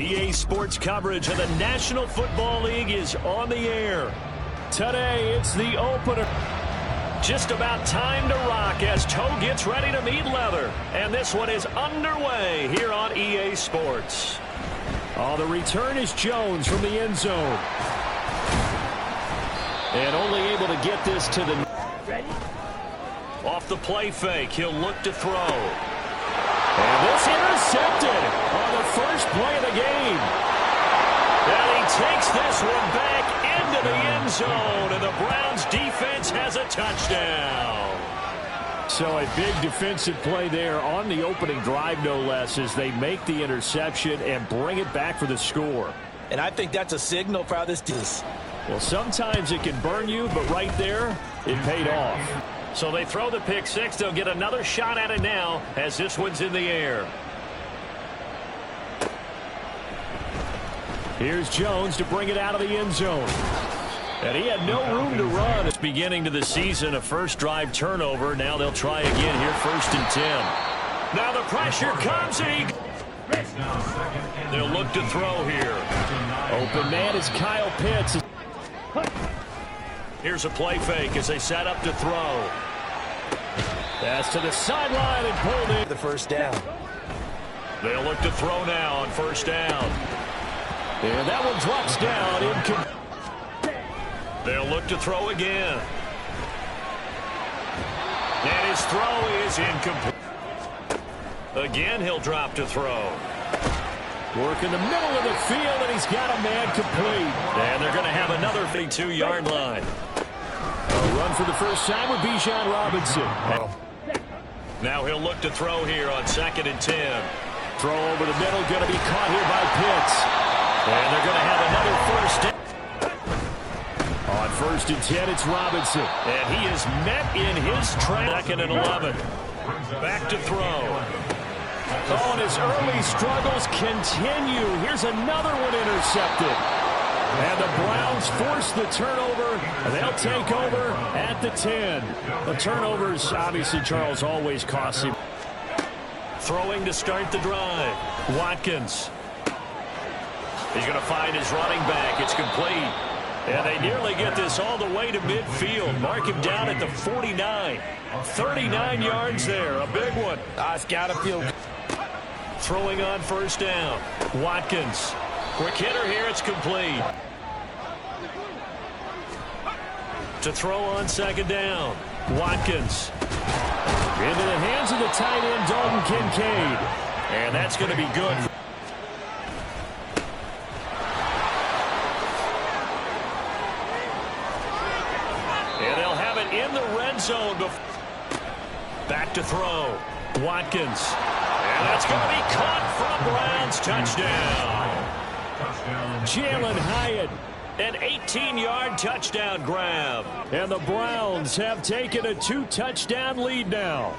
EA Sports coverage of the National Football League is on the air. Today, it's the opener. Just about time to rock as toe gets ready to meet leather. And this one is underway here on EA Sports. Oh, the return is Jones from the end zone. And only able to get this to the... Off the play fake, he'll look to throw. And this intercepted on the first play of the game. And he takes this one back into the end zone, and the Browns defense has a touchdown. So a big defensive play there on the opening drive, no less, as they make the interception and bring it back for the score. And I think that's a signal for how this is. Well, sometimes it can burn you, but right there, it paid off. So they throw the pick six. They'll get another shot at it now as this one's in the air. Here's Jones to bring it out of the end zone. And he had no room to run. It's beginning to the season, a first drive turnover. Now they'll try again here, 1st and 10. Now the pressure comes, and they'll look to throw here. Open man is Kyle Pitts. Here's a play fake as they set up to throw. Pass to the sideline and pulled in. The first down. They'll look to throw now on 1st down. And that one drops down. They'll look to throw again. And his throw is incomplete. Again, he'll drop to throw. Work in the middle of the field, and he's got a man complete. And they're going to have another 52-yard line. A run for the first time with Bijan Robinson. Now he'll look to throw here on 2nd and 10. Throw over the middle, going to be caught here by Pitts. And they're going to have another first down. On 1st and 10, it's Robinson. And he is met in his track. 2nd and 11. Back to throw. Oh, and his early struggles continue. Here's another one intercepted. And the Browns force the turnover. They'll take over at the 10. The turnovers, obviously, Charles, always cost him. Throwing to start the drive. Watkins. He's going to find his running back. It's complete. And they nearly get this all the way to midfield. Mark him down at the 49. 39 yards there. A big one. It's got to feel good. Throwing on 1st down. Watkins. Quick hitter here. It's complete. To throw on 2nd down. Watkins. Into the hands of the tight end, Dalton Kincaid. And that's going to be good. And they'll have it in the red zone. Back to throw. Watkins. And that's going to be caught from Browns. Touchdown. Jalen Hyatt. An 18-yard touchdown grab. And the Browns have taken a 2-touchdown lead now.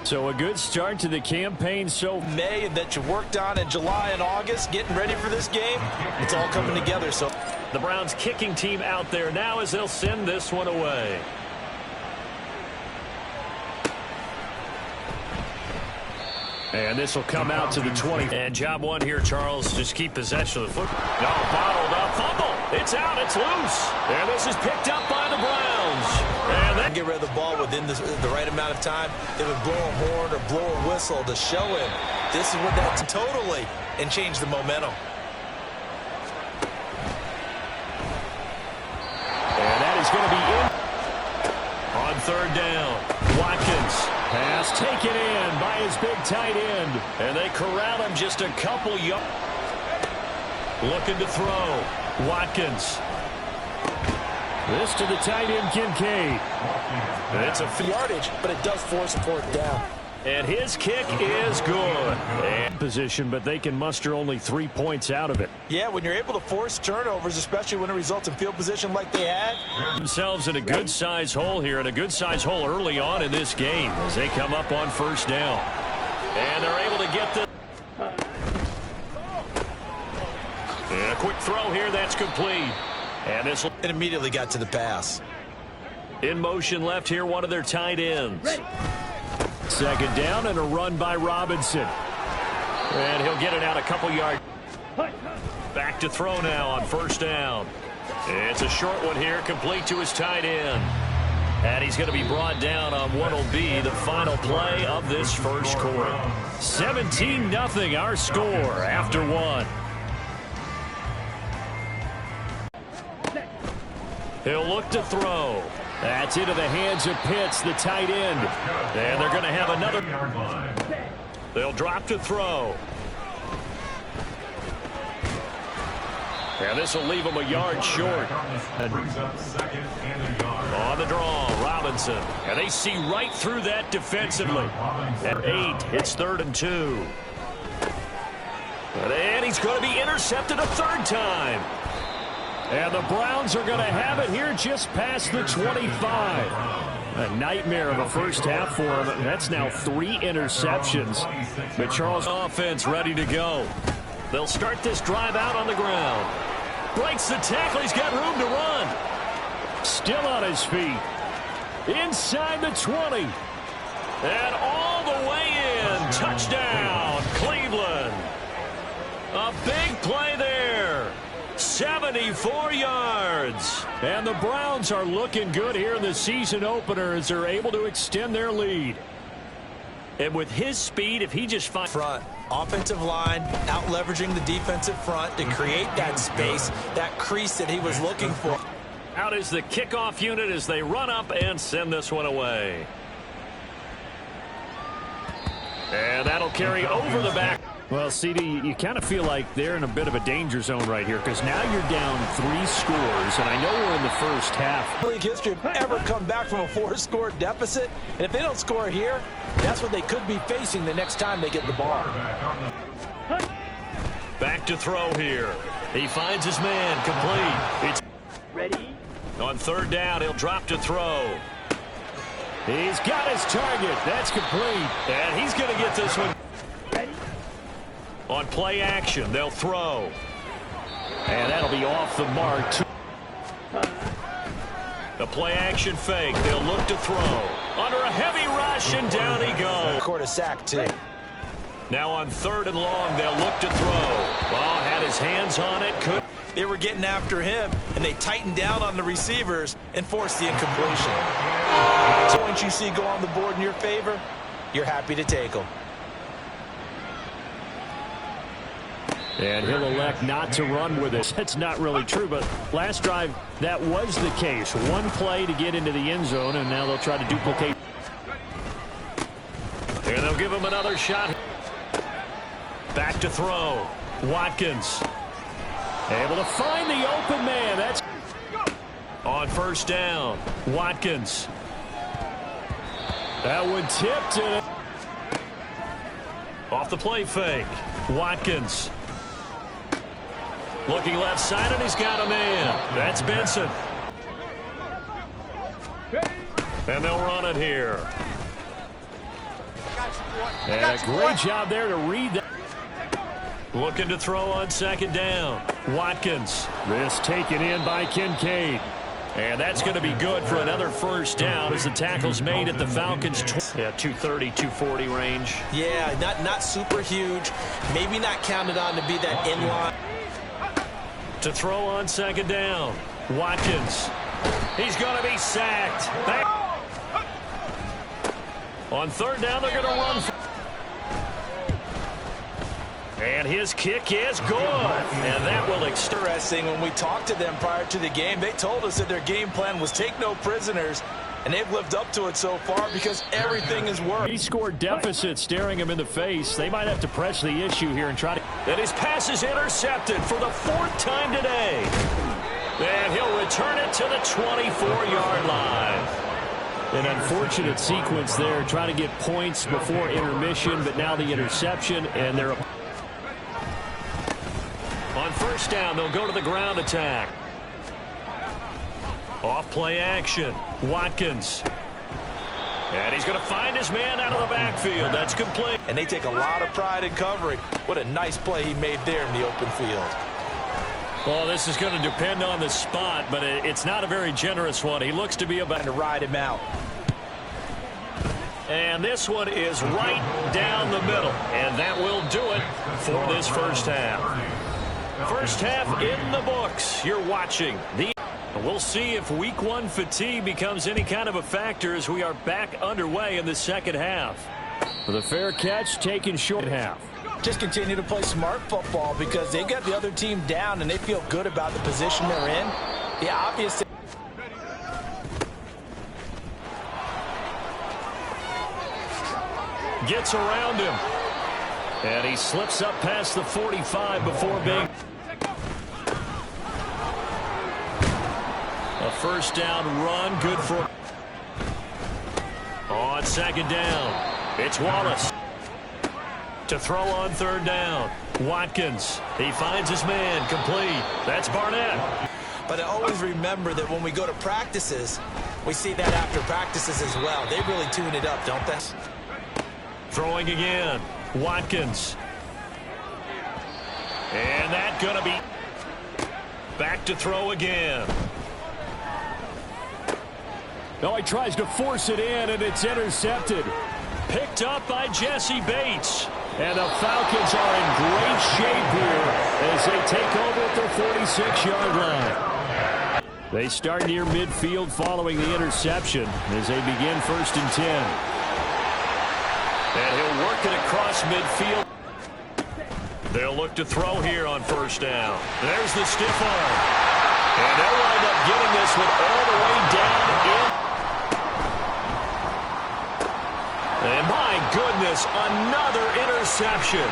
So a good start to the campaign. So May that you worked on in July and August, getting ready for this game, it's all coming together. So the Browns kicking team out there now as they'll send this one away. And this will come out to the 20. And job one here, Charles, just keep possession of the football. No, bottled up. Fumble. It's out. It's loose. And this is picked up by the Browns. And then get rid of the ball within the right amount of time. They would blow a horn or blow a whistle to show him. This is what that's totally and change the momentum. And that is going to be in on 3rd down. Watkins. Pass taken in by his big tight end. And they corral him just a couple yards. Looking to throw. Watkins. This to the tight end, Kincaid. It's a yardage, but it does force a 4th down. And his kick is good. And position, but they can muster only 3 points out of it. Yeah, when you're able to force turnovers, especially when it results in field position like they had. Themselves in a good-sized hole here, and a good-sized hole early on in this game as they come up on 1st down. And they're able to get the... And a quick throw here, that's complete. And this it immediately got to the pass. In motion left here, one of their tight ends. 2nd down and a run by Robinson. And he'll get it out a couple yards. Back to throw now on first down. It's a short one here, complete to his tight end. And he's going to be brought down on what will be the final play of this first quarter. 17-0 our score after one. He'll look to throw. That's into the hands of Pitts, the tight end. And they're going to have another. They'll drop to throw. And this will leave him a yard short. On the draw, Robinson. And they see right through that defensively. At 8, it's 3rd and 2. And he's going to be intercepted a third time. And the Browns are going to have it here just past the 25. A nightmare of a first half for him. That's now 3 interceptions. But Charles' offense ready to go. They'll start this drive out on the ground. Breaks the tackle. He's got room to run. Still on his feet. Inside the 20. And all the way in. Touchdown, Cleveland. A big play there. 74 yards. And the Browns are looking good here in the season opener as they're able to extend their lead. And with his speed, if he just finds front, offensive line, out leveraging the defensive front to create that space, that crease that he was looking for. Out is the kickoff unit as they run up and send this one away. And that'll carry over the back. Well, CD, you kind of feel like they're in a bit of a danger zone right here because now you're down 3 scores, and I know we're in the first half. League history have ever come back from a 4-score deficit, and if they don't score here, that's what they could be facing the next time they get the ball. Back to throw here. He finds his man complete. It's ready. On 3rd down, he'll drop to throw. He's got his target. That's complete. And he's going to get this one. Ready. On play action, they'll throw. And that'll be off the mark. The play action fake. They'll look to throw. Under a heavy rush, and down he goes. Quarter sack, too. Now on 3rd and long, they'll look to throw. Ball had his hands on it. They were getting after him, and they tightened down on the receivers and forced the incompletion. So once you see go on the board in your favor, you're happy to take them. And he'll elect not to run with it. That's not really true, but last drive, that was the case. One play to get into the end zone, and now they'll try to duplicate. And they'll give him another shot. Back to throw. Watkins. Able to find the open man. That's on 1st down. Watkins. That one tipped it. Off the play fake. Watkins. Looking left side, and he's got a man. That's Benson. And they'll run it here. And a great job there to read that. Looking to throw on 2nd down. Watkins. This taken in by Kincaid. And that's going to be good for another 1st down as the tackle's made at the Falcons' 230, 240 range. Yeah, not super huge. Maybe not counted on to be that in-line. To throw on 2nd down. Watkins. He's going to be sacked. On 3rd down, they're going to run. And his kick is good. And that will interesting. When we talked to them prior to the game, they told us that their game plan was take no prisoners. And they've lived up to it so far because everything is working. He scored deficit staring him in the face. They might have to press the issue here and try to. And his pass is intercepted for the 4th time today. And he'll return it to the 24-yard line. An unfortunate sequence there, trying to get points before intermission, but now the interception, and they're on 1st down. They'll go to the ground attack. Off play action. Watkins. And he's going to find his man out of the backfield. That's complete. And they take a lot of pride in covering. What a nice play he made there in the open field. Well, this is going to depend on the spot, but it's not a very generous one. He looks to be about to ride him out. And this one is right down the middle. And that will do it for this 1st half. First half in the books. You're watching the... We'll see if week one fatigue becomes any kind of a factor as we are back underway in the second half. With a fair catch taken short half. Just continue to play smart football because they got the other team down and they feel good about the position they're in. The obvious... Gets around him. And he slips up past the 45 before being... A first down run, good for... On second down, it's Wallace. To throw on third down, Watkins. He finds his man, complete. That's Barnett. But I always remember that when we go to practices, we see that after practices as well. They really tune it up, don't they? Throwing again, Watkins. And that gonna be... Back to throw again. No, he tries to force it in, and it's intercepted. Picked up by Jesse Bates. And the Falcons are in great shape here as they take over at their 46-yard line. They start near midfield following the interception as they begin 1st and 10. And he'll work it across midfield. They'll look to throw here on first down. There's the stiff arm. And they'll wind up getting this one all the way down in. And my goodness, another interception.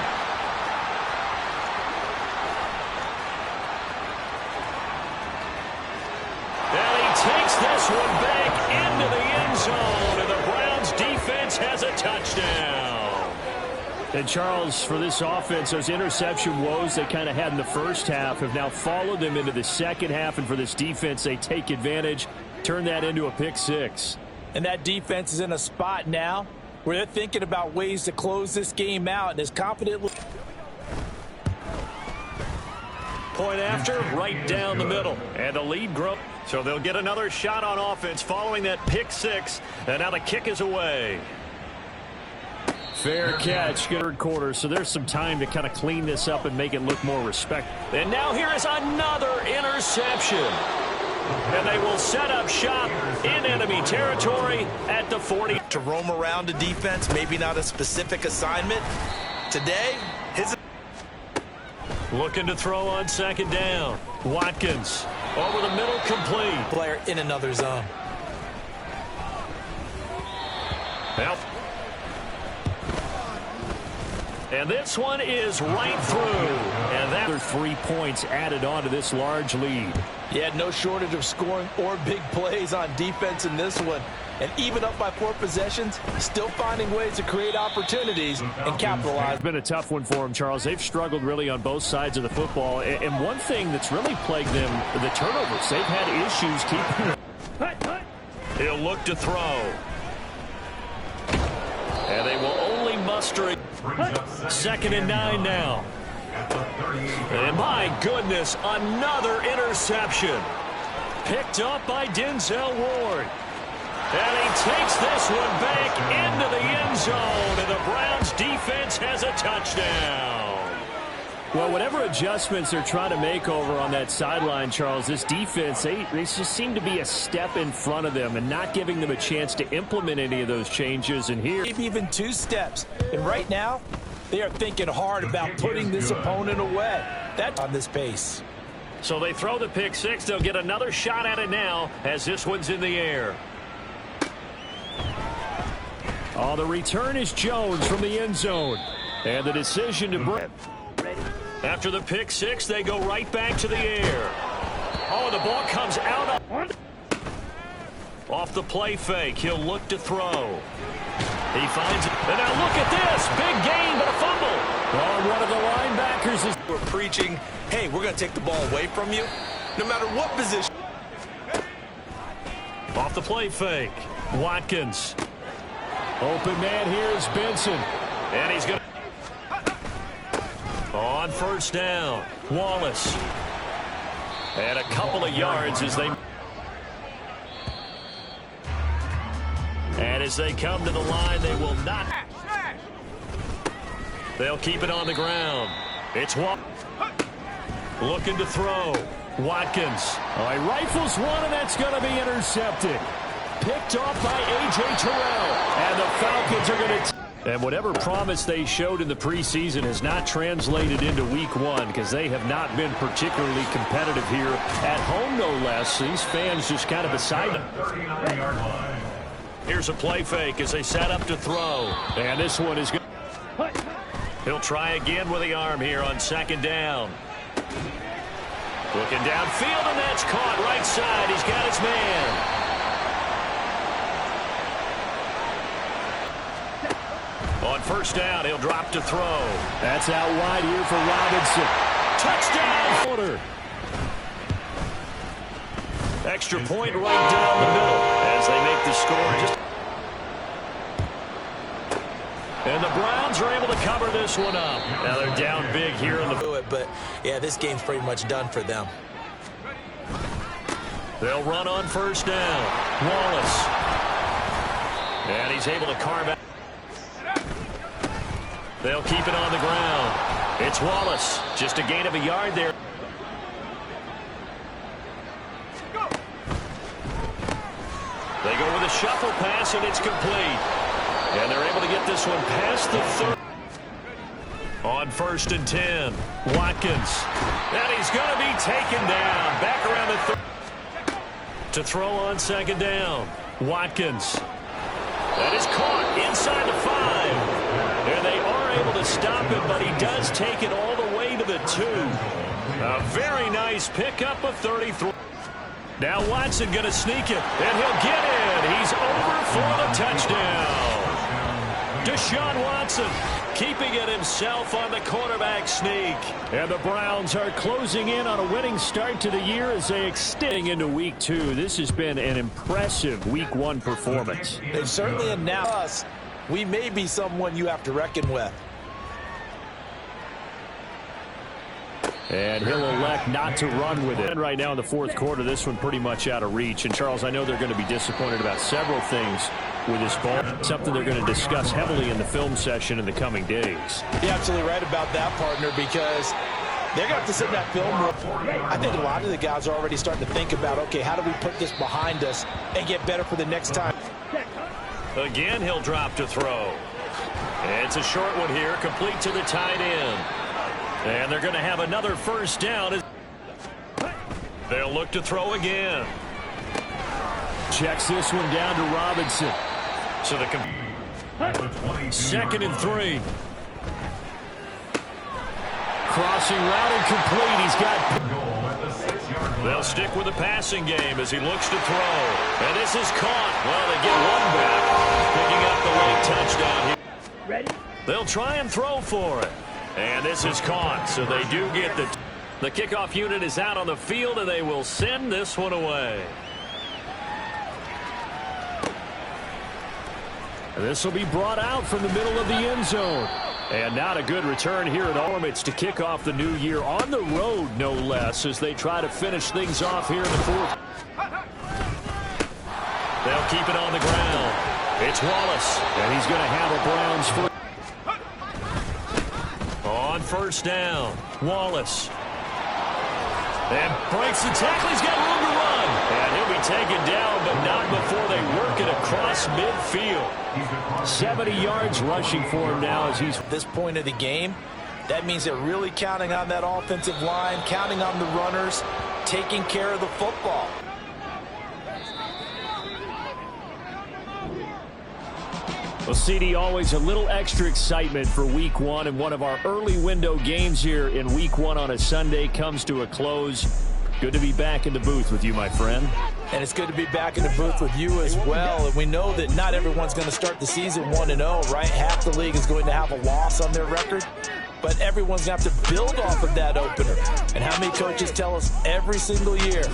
And he takes this one back into the end zone, and the Browns defense has a touchdown. And Charles, for this offense, those interception woes they kind of had in the first half have now followed them into the second half, and for this defense, they take advantage, turn that into a pick six. And that defense is in a spot now where they're thinking about ways to close this game out and is confidently. Point after, right down the middle. And the lead grows. So they'll get another shot on offense following that pick six. And now the kick is away. Fair catch, third quarter. So there's some time to kind of clean this up and make it look more respectful. And now here is another interception. And they will set up shop in enemy territory at the 40. To roam around a defense, maybe not a specific assignment. Today, his... Looking to throw on second down. Watkins over the middle, complete. Player in another zone. Help. And this one is right through. And that are 3 points added on to this large lead. Yeah, no shortage of scoring or big plays on defense in this one. And even up by 4 possessions, still finding ways to create opportunities and capitalize. It's been a tough one for them, Charles. They've struggled really on both sides of the football. And one thing that's really plagued them, the turnovers. They've had issues keeping. He'll look to throw. And they will only muster it. 2nd and 9 now. And my goodness, another interception. Picked up by Denzel Ward. And he takes this one back into the end zone. And the Browns defense has a touchdown. Well, whatever adjustments they're trying to make over on that sideline, Charles, this defense, they just seem to be a step in front of them and not giving them a chance to implement any of those changes. And here, maybe even 2 steps. And right now, they are thinking hard about putting this opponent away. That's on this pace. So they throw the pick six. They'll get another shot at it now as this one's in the air. Oh, the return is Jones from the end zone. And the decision to bring. After the pick six, they go right back to the air. Oh, the ball comes out. Off the play fake. He'll look to throw. He finds it. And now look at this. Big gain, but a fumble. Oh, one of the linebackers is... We're preaching, hey, we're going to take the ball away from you, no matter what position. Off the play fake. Watkins. Open man here is Benson. And he's going to... On first down, Wallace. And a couple of yards as they... And as they come to the line, they will not... They'll keep it on the ground. It's Looking to throw. Watkins. All right, rifles one, and that's going to be intercepted. Picked off by A.J. Terrell. And the Falcons are going to... And whatever promise they showed in the preseason has not translated into week one because they have not been particularly competitive here at home, no less. These fans just kind of beside them. Here's a play fake as they set up to throw. And this one is good. He'll try again with the arm here on second down. Looking downfield, and that's caught right side. He's got his man. On first down, he'll drop to throw. That's out wide here for Robinson. Touchdown! Extra point right down the middle as they make the score. And the Browns are able to cover this one up. Now they're down big here in the... But, yeah, this game's pretty much done for them. They'll run on first down. Wallace. And he's able to carve out. They'll keep it on the ground. It's Wallace. Just a gain of a yard there. They go with a shuffle pass, and it's complete. And they're able to get this one past the 30. On first and 10, Watkins. And he's going to be taken down. Back around the 30. To throw on second down, Watkins. That is caught inside the 5. And they are able to stop him, but he does take it all the way to the 2. A very nice pickup of 33. Now Watson going to sneak it, and he'll get in. He's over for the touchdown. Deshaun Watson keeping it himself on the quarterback sneak. And the Browns are closing in on a winning start to the year as they extend into week 2. This has been an impressive week 1 performance. They've certainly announced us. We may be someone you have to reckon with. And he'll elect not to run with it. And right now in the fourth quarter, this one pretty much out of reach. And, Charles, I know they're going to be disappointed about several things with this ball. Something they're going to discuss heavily in the film session in the coming days. You're absolutely right about that, partner, because they're going to have to sit in that film room. I think a lot of the guys are already starting to think about, okay, how do we put this behind us and get better for the next time? Again, he'll drop to throw. It's a short one here, complete to the tight end. And they're going to have another first down. They'll look to throw again. Checks this one down to Robinson. So the second and 3. Crossing route and complete. He's got... They'll stick with the passing game as he looks to throw. And this is caught. Well, they get one back. Picking up the late touchdown here. Ready? They'll try and throw for it. And this is caught, so they do get the kickoff unit is out on the field, and they will send this one away. And this will be brought out from the middle of the end zone. And not a good return here at Ormits to kick off the new year on the road, no less, as they try to finish things off here in the fourth. They'll keep it on the ground. It's Wallace, and he's going to have a Browns foot. On first down, Wallace. And breaks the tackle. He's got room to run. And he'll be taken down, but not before they work it across midfield. 70 yards rushing for him now as he's... At this point of the game, that means they're really counting on that offensive line, counting on the runners, taking care of the football. Well, CD, always a little extra excitement for week 1, and one of our early window games here in week 1 on a Sunday comes to a close. Good to be back in the booth with you, my friend. And it's good to be back in the booth with you as well. And we know that not everyone's going to start the season 1-0, right? Half the league is going to have a loss on their record. But everyone's going to have to build off of that opener. And how many coaches tell us every single year,